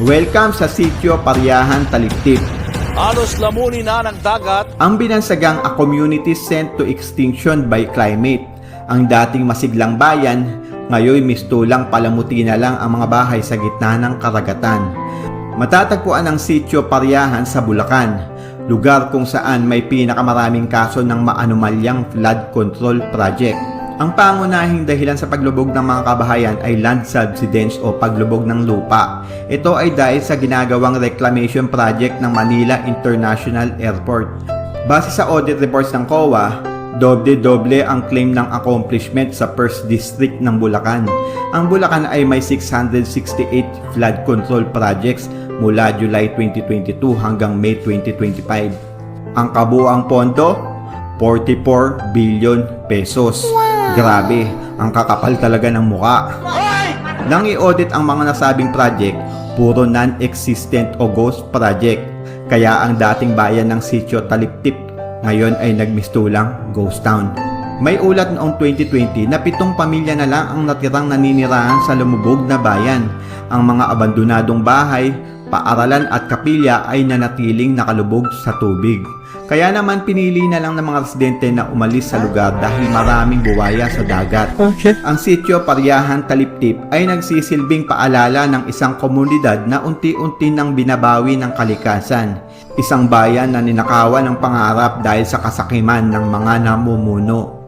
Welcome sa Sitio Pariahan, Taliktip. Halos lamunin na ng dagat Ang binansagang a community sent to extinction by climate. Ang dating masiglang bayan, ngayon mistulang palamuti na lang ang mga bahay sa gitna ng karagatan. Matatagpuan ang Sitio Pariahan sa Bulacan, lugar kung saan may pinakamaraming kaso ng maanumalyang flood control project. Ang pangunahing dahilan sa paglubog ng mga kabahayan ay land subsidence o paglubog ng lupa. Ito ay dahil sa ginagawang reclamation project ng Manila International Airport. Base sa audit reports ng COA, doble-doble ang claim ng accomplishment sa First District ng Bulacan. Ang Bulacan ay may 668 flood control projects mula July 2022 hanggang May 2025. Ang kabuuang pondo, 44 billion pesos. Grabe, ang kakapal talaga ng muka. Nang i-audit ang mga nasabing project, puro non-existent o ghost project. Kaya ang dating bayan ng Sitio Taliktip ngayon ay nagmistulang ghost town. May ulat noong 2020 na 7 pamilya na lang ang natirang naninirahan sa lumubog na bayan. Ang mga abandonadong bahay, paaralan at kapilya ay nanatiling nakalubog sa tubig. Kaya naman pinili na lang ng mga residente na umalis sa lugar dahil maraming buwaya sa dagat. Ang Sitio Pariahan, Taliktip ay nagsisilbing paalala ng isang komunidad na unti-unti nang binabawi ng kalikasan. Isang bayan na ninakawan ng pangarap dahil sa kasakiman ng mga namumuno.